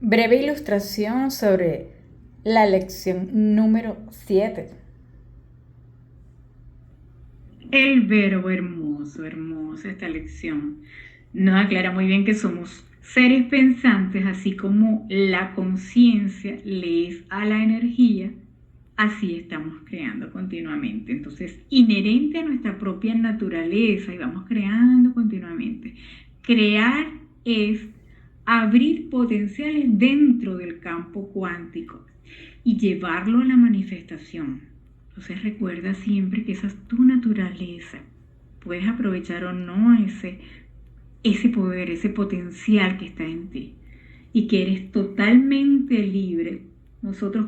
Breve ilustración sobre la lección número 7. El verbo hermoso, hermosa esta lección. Nos aclara muy bien que somos seres pensantes, así como la conciencia le es a la energía, así estamos creando continuamente. Entonces, inherente a nuestra propia naturaleza y vamos creando continuamente. Crear es abrir potenciales dentro del campo cuántico y llevarlo a la manifestación. Entonces recuerda siempre que esa es tu naturaleza. Puedes aprovechar o no ese poder, ese potencial que está en ti y que eres totalmente libre.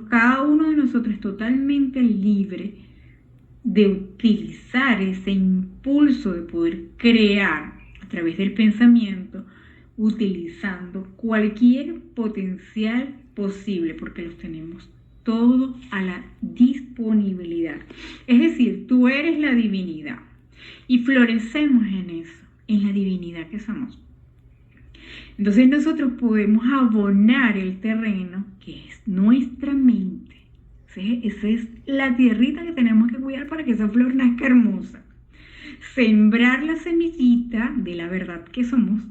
Cada uno de nosotros es totalmente libre de utilizar ese impulso de poder crear a través del pensamiento, utilizando cualquier potencial posible, porque los tenemos todo a la disponibilidad. Es decir, tú eres la divinidad y florecemos en eso, en la divinidad que somos. Entonces nosotros podemos abonar el terreno que es nuestra mente. Esa es la tierrita que tenemos que cuidar para que esa flor nazca hermosa. Sembrar la semillita de la verdad que somos,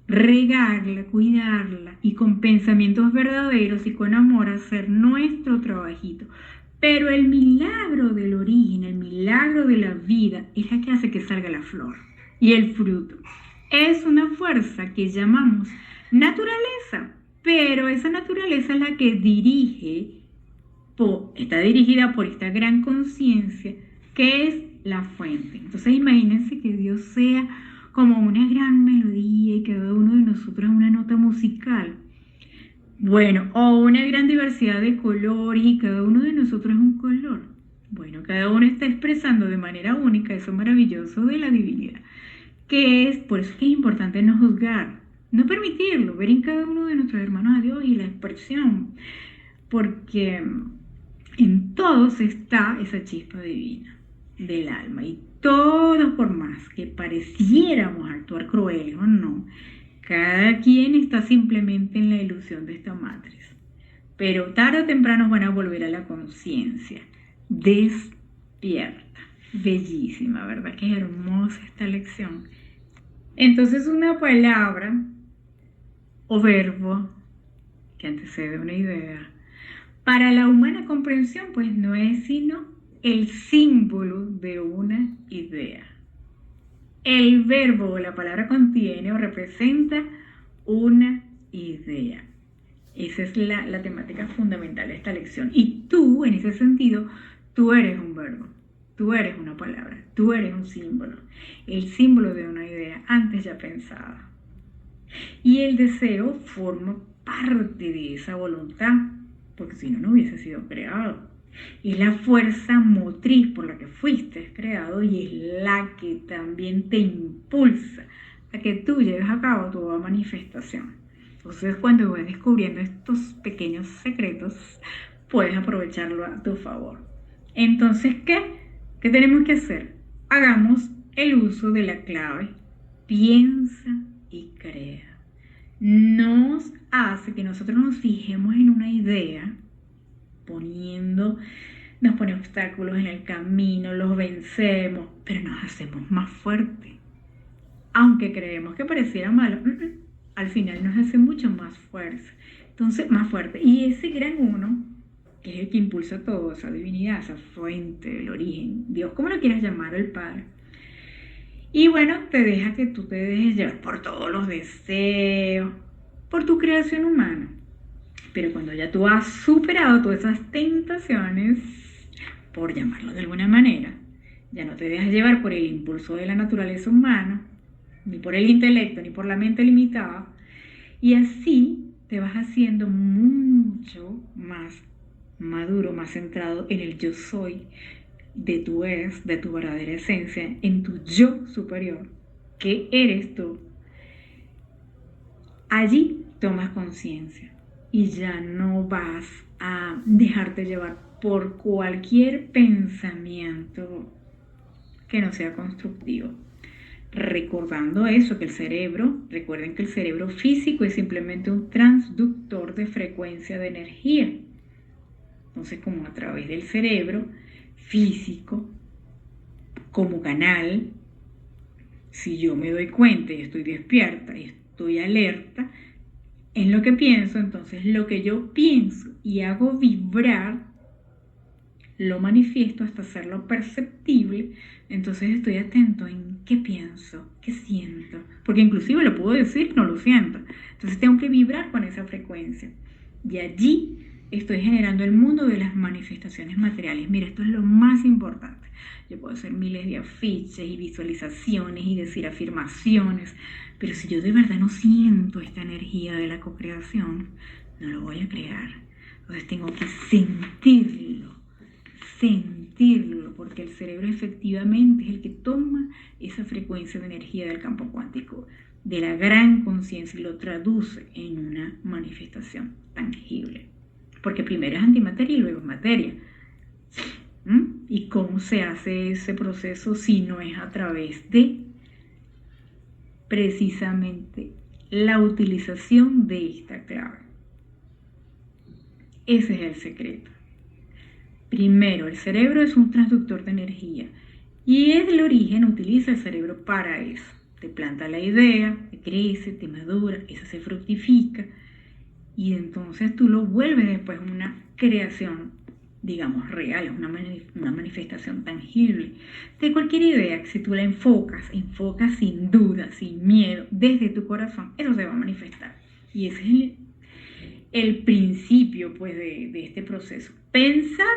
regarla, cuidarla y con pensamientos verdaderos y con amor hacer nuestro trabajito. Pero el milagro del origen, el milagro de la vida es la que hace que salga la flor y el fruto. Es una fuerza que llamamos naturaleza, pero esa naturaleza es la que está dirigida por esta gran conciencia que es la fuente. Entonces imagínense que Dios sea como una gran melodía y cada uno de nosotros es una nota musical. Bueno, o una gran diversidad de colores y cada uno de nosotros es un color. Bueno, cada uno está expresando de manera única eso maravilloso de la divinidad, que es, por eso es que es importante no juzgar, no permitirlo, ver en cada uno de nuestros hermanos a Dios y la expresión, porque en todos está esa chispa divina del alma y todos, por más que pareciéramos actuar cruel o no, cada quien está simplemente en la ilusión de esta matriz. Pero tarde o temprano van a volver a la conciencia despierta. Bellísima, ¿verdad? Qué hermosa esta lección. Entonces una palabra o verbo que antecede una idea, para la humana comprensión, pues no es sino el símbolo de una idea. El verbo o la palabra contiene o representa una idea. Esa es la temática fundamental de esta lección. Y tú, en ese sentido, tú eres un verbo, tú eres una palabra, tú eres un símbolo. El símbolo de una idea antes ya pensada. Y el deseo forma parte de esa voluntad, porque si no, no hubiese sido creado. Es la fuerza motriz por la que fuiste creado y es la que también te impulsa a que tú lleves a cabo tu manifestación. Entonces, cuando vas descubriendo estos pequeños secretos, puedes aprovecharlo a tu favor. Entonces, ¿qué tenemos que hacer? Hagamos el uso de la clave piensa y crea. Nos hace que nosotros nos fijemos en una idea, nos pone obstáculos en el camino, los vencemos, pero nos hacemos más fuertes. Aunque creemos que pareciera malo, al final nos hace mucho más fuerza. Entonces, más fuerte. Y ese gran uno, que es el que impulsa todo, esa divinidad, esa fuente, el origen, Dios, como lo quieras llamar, el Padre. Y bueno, te deja que tú te dejes llevar por todos los deseos, por tu creación humana. Pero cuando ya tú has superado todas esas tentaciones, por llamarlo de alguna manera, ya no te dejas llevar por el impulso de la naturaleza humana, ni por el intelecto, ni por la mente limitada, y así te vas haciendo mucho más maduro, más centrado en el yo soy de tu de tu verdadera esencia, en tu yo superior, que eres tú. Allí tomas conciencia y ya no vas a dejarte llevar por cualquier pensamiento que no sea constructivo. recordando eso, que el cerebro, recuerden que el cerebro físico es simplemente un transductor de frecuencia de energía. Entonces, como a través del cerebro físico, como canal, si yo me doy cuenta y estoy despierta y estoy alerta en lo que pienso, entonces lo que yo pienso y hago vibrar, lo manifiesto hasta hacerlo perceptible. Entonces estoy atento en qué pienso, qué siento, porque inclusive lo puedo decir, no lo siento. Entonces tengo que vibrar con esa frecuencia. Y allí estoy generando el mundo de las manifestaciones materiales. Mira, esto es lo más importante. Yo puedo hacer miles de afiches y visualizaciones y decir afirmaciones, pero si yo de verdad no siento esta energía de la co-creación, no lo voy a crear. Entonces tengo que sentirlo, porque el cerebro efectivamente es el que toma esa frecuencia de energía del campo cuántico, de la gran conciencia, y lo traduce en una manifestación tangible. Porque primero es antimateria y luego es materia. ¿Y cómo se hace ese proceso si no es a través de precisamente la utilización de esta clave? Ese es el secreto. Primero, el cerebro es un transductor de energía y desde el origen utiliza el cerebro para eso. Te planta la idea, te crece, te madura, esa se fructifica y entonces tú lo vuelves después una creación, digamos, real, una manifestación tangible de cualquier idea que si tú la enfocas sin duda, sin miedo, desde tu corazón, eso se va a manifestar. Y ese es el principio pues de este proceso. Pensar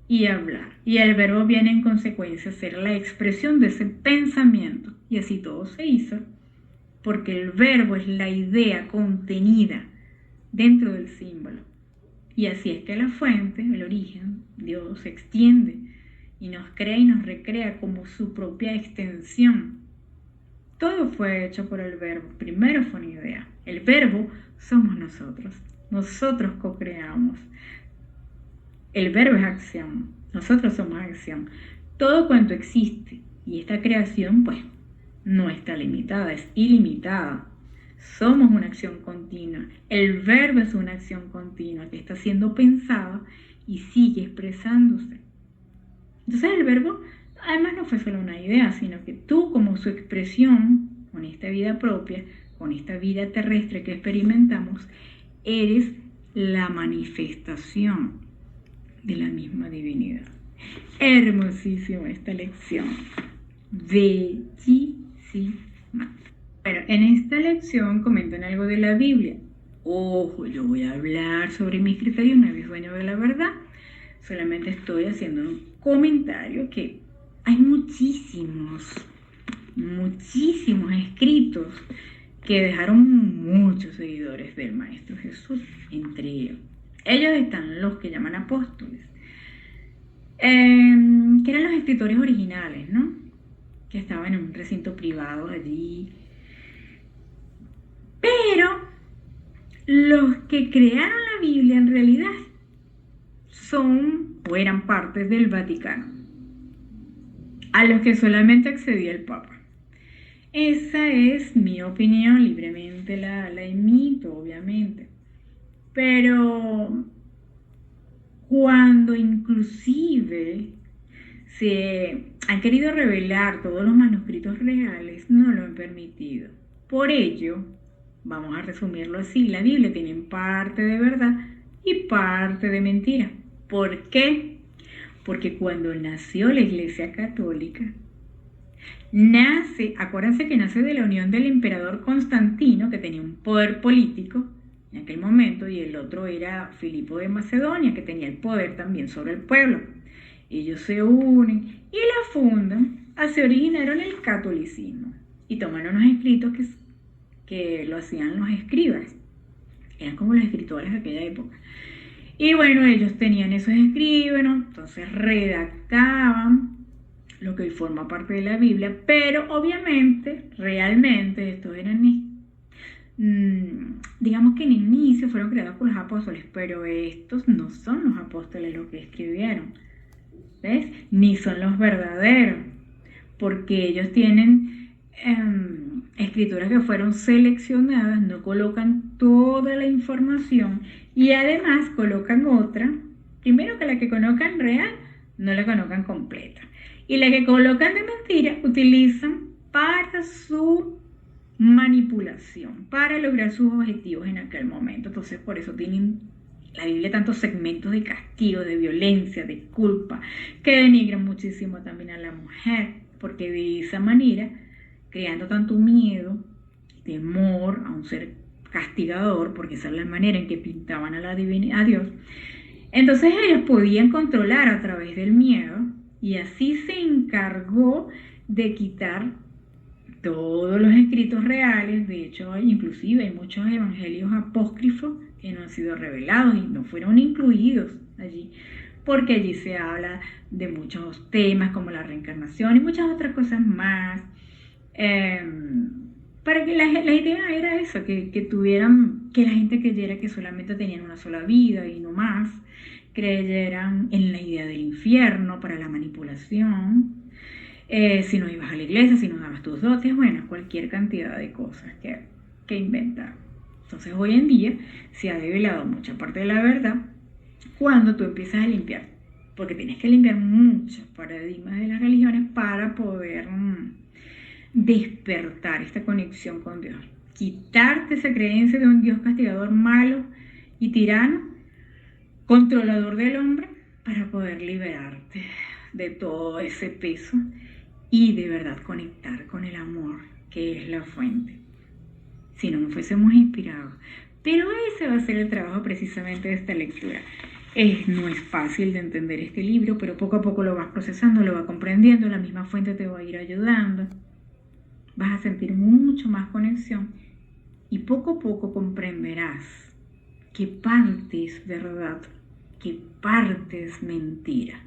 y hablar. Y el verbo viene en consecuencia a ser la expresión de ese pensamiento. Y así todo se hizo, porque el verbo es la idea contenida dentro del símbolo. Y así es que la fuente, el origen, Dios, se extiende y nos crea y nos recrea como su propia extensión. Todo fue hecho por el verbo. Primero fue una idea. El verbo somos nosotros. Nosotros co-creamos. El verbo es acción, nosotros somos acción. Todo cuanto existe y esta creación pues no está limitada, es ilimitada. Somos una acción continua. El verbo es una acción continua que está siendo pensada y sigue expresándose. Entonces el verbo además no fue solo una idea, sino que tú como su expresión, con esta vida propia, con esta vida terrestre que experimentamos, eres la manifestación de la misma divinidad. Hermosísima esta lección. Bellísima. Bueno, en esta lección comentan algo de la Biblia. Ojo, yo voy a hablar sobre mis criterios, no es dueño de la verdad. Solamente estoy haciendo un comentario que hay muchísimos escritos que dejaron muchos seguidores del Maestro Jesús, entre ellos están los que llaman apóstoles, que eran los escritores originales, ¿no? Que estaban en un recinto privado allí. Pero los que crearon la Biblia en realidad son o eran parte del Vaticano, a los que solamente accedía el Papa. Esa es mi opinión, libremente la emito, obviamente. Pero cuando inclusive se han querido revelar todos los manuscritos reales, no lo han permitido. Por ello, vamos a resumirlo así, la Biblia tiene parte de verdad y parte de mentira. ¿Por qué? Porque cuando nació la Iglesia Católica, acuérdense que nace de la unión del emperador Constantino, que tenía un poder político en aquel momento, y el otro era Filipo de Macedonia, que tenía el poder también sobre el pueblo. Ellos se unen y la fundan, se originaron el catolicismo y toman unos escritos que lo hacían los escribas, eran como los escritores de aquella época. Y bueno, ellos tenían esos escribos, entonces redactaban lo que hoy forma parte de la Biblia, pero obviamente, realmente, estos eran, digamos que en inicio fueron creados por los apóstoles, pero estos no son los apóstoles los que escribieron, ¿ves? Ni son los verdaderos, porque ellos tienen escrituras que fueron seleccionadas, no colocan toda la información y además colocan otra, primero que la que colocan real, no la colocan completa. Y la que colocan de mentira utilizan para su manipulación, para lograr sus objetivos en aquel momento. Entonces por eso tienen la Biblia tantos segmentos de castigo, de violencia, de culpa, que denigran muchísimo también a la mujer, porque de esa manera, creando tanto miedo, temor a un ser castigador, porque esa es la manera en que pintaban a Dios, entonces ellos podían controlar a través del miedo y así se encargó de quitar todos los escritos reales. De hecho, inclusive hay muchos evangelios apócrifos que no han sido revelados y no fueron incluidos allí, porque allí se habla de muchos temas como la reencarnación y muchas otras cosas más. Para que la idea era eso, que la gente creyera que solamente tenían una sola vida y no más, creyeran en la idea del infierno para la manipulación, si no ibas a la iglesia, si no dabas tus dotes, bueno, cualquier cantidad de cosas que inventar. Entonces hoy en día se ha develado mucha parte de la verdad cuando tú empiezas a limpiar, porque tienes que limpiar muchos paradigmas de las religiones para poder despertar esta conexión con Dios, quitarte esa creencia de un Dios castigador malo y tirano, controlador del hombre, para poder liberarte de todo ese peso y de verdad conectar con el amor, que es la fuente. Si no nos fuésemos inspirados. Pero ese va a ser el trabajo precisamente de esta lectura. No es fácil de entender este libro, pero poco a poco lo vas procesando, lo vas comprendiendo, la misma fuente te va a ir ayudando. Vas a sentir mucho más conexión y poco a poco comprenderás qué parte es verdad, qué parte es mentira.